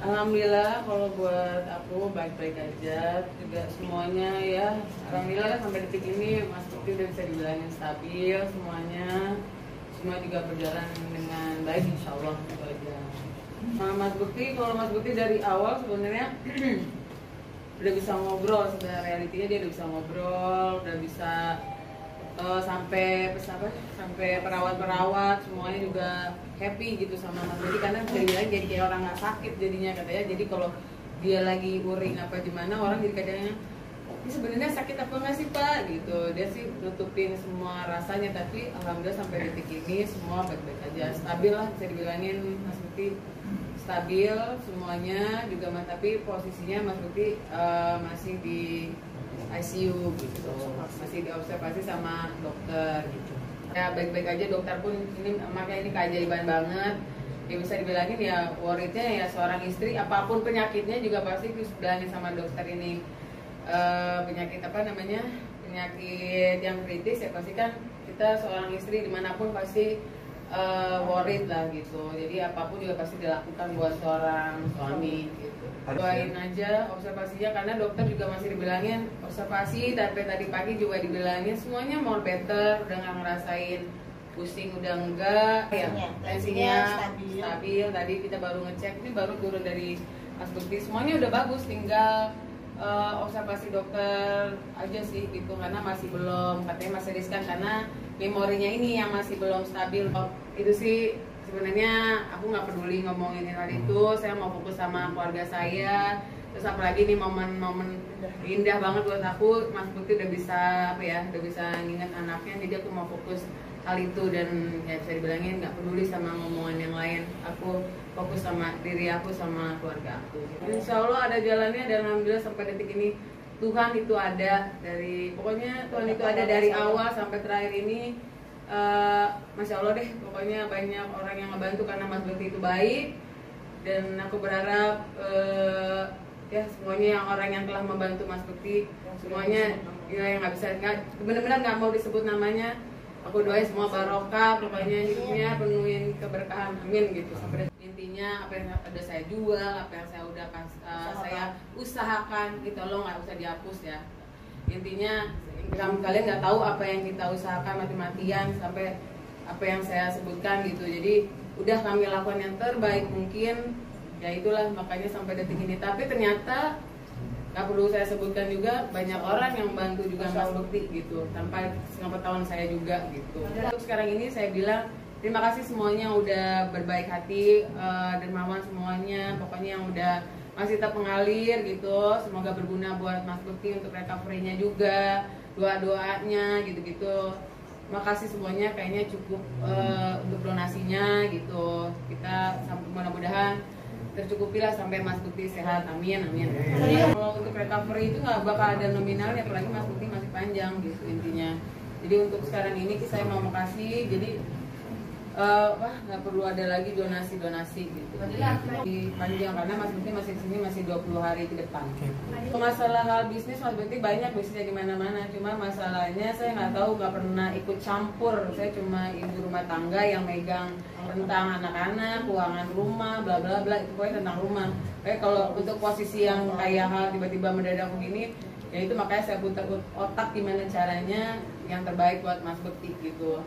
Alhamdulillah kalau buat aku baik-baik aja, juga semuanya ya. Alhamdulillah sampai detik ini Mas Bukti udah bisa dibilangin stabil semuanya. Semua juga berjalan dengan baik insya Allah gitu aja. Mas Bukti, kalau Mas Bukti dari awal sebenarnya udah bisa ngobrol, sebenarnya realitinya dia udah bisa ngobrol, udah bisa sampai perawat-perawat semuanya juga happy gitu sama Mas Budi, karena bisa dibilang jadi kayak orang nggak sakit jadinya katanya. Jadi kalau dia lagi uring apa gimana, orang jadi kadangnya ini sebenarnya sakit apa nggak sih Pak gitu. Dia sih nutupin semua rasanya, tapi alhamdulillah sampai detik ini semua baik-baik aja, stabil lah bisa dibilangin Mas Budi, stabil semuanya juga. Tapi posisinya Mas Budi masih di ICU gitu, masih diobservasi sama dokter gitu. Ya baik-baik aja, dokter pun ini makanya ini keajaiban banget. Ya bisa dibilangin ya worriednya ya seorang istri, apapun penyakitnya juga pasti dibilangin sama dokter ini penyakit apa namanya, penyakit yang kritis ya pasti kan kita seorang istri dimanapun pasti worried lah gitu. Jadi apapun juga pasti dilakukan buat seorang suami gitu. Doain aja observasinya, karena dokter juga masih dibilangin observasi, tapi tadi pagi juga dibilangin semuanya more better, udah nggak ngerasain pusing, udah enggak ya, tensinya stabil. Tadi kita baru ngecek, ini baru turun dari Mas Bukti, semuanya udah bagus, tinggal observasi dokter aja sih gitu, karena masih belum, katanya masih riskan karena memorinya ini yang masih belum stabil. Itu sih sebenarnya aku nggak peduli ngomongin hal itu, saya mau fokus sama keluarga saya. Terus apalagi nih momen-momen indah banget buat aku, Mas Bukti udah bisa apa ya, udah bisa nginget anaknya, jadi aku mau fokus hal itu. Dan ya bisa dibilangin nggak peduli sama ngomongan yang lain, aku fokus sama diri aku sama keluarga aku. Insya Allah ada jalannya, dan alhamdulillah sampai detik ini Tuhan itu ada, dari pokoknya Tuhan itu ada dari awal sampai terakhir ini. Masya Allah deh, pokoknya banyak orang yang ngebantu karena Mas Bukti itu baik. Dan aku berharap ya semuanya yang orang yang telah membantu Mas Bukti, semuanya ya yang nggak bisa, benar-benar nggak mau disebut namanya, aku doain semua barokah, pokoknya hidupnya penuhin keberkahan, amin gitu. Sampai intinya apa yang ada saya jual, apa yang saya udah saya usahakan gitu loh, nggak usah dihapus ya. Intinya kalian nggak tahu apa yang kita usahakan mati-matian sampai apa yang saya sebutkan gitu. Jadi udah kami lakukan yang terbaik mungkin, ya itulah makanya sampai detik ini. Tapi ternyata nggak perlu saya sebutkan juga, banyak orang yang bantu juga Mas Bukti gitu, tanpa sepengetahuan saya juga gitu. Untuk sekarang ini saya bilang terima kasih semuanya yang udah berbaik hati, dermawan semuanya, pokoknya yang udah masih tetap mengalir gitu. Semoga berguna buat Mas Bukti untuk recovery-nya juga, doa-doanya gitu-gitu. Makasih semuanya, kayaknya cukup untuk donasinya gitu. Kita mudah-mudahan tercukupi lah sampai Mas Bukti sehat, amin amin. Kalau untuk recovery itu nggak bakal ada nominalnya, apalagi Mas Bukti masih panjang gitu intinya. Jadi untuk sekarang ini saya mau makasih, jadi nggak perlu ada lagi donasi gitu. Di panjang karena Mas Bukti masih di sini masih 20 hari ke depan. Masalah hal bisnis, Mas Bukti banyak bisnisnya di mana-mana. Cuma masalahnya saya nggak tahu, nggak pernah ikut campur. Saya cuma ibu rumah tangga yang megang tentang anak-anak, keuangan rumah, bla bla bla, itu pokoknya tentang rumah. Kayak kalau untuk posisi yang kayak hal tiba-tiba mendadak begini, ya itu makanya saya putar otak gimana caranya yang terbaik buat Mas Bukti gitu.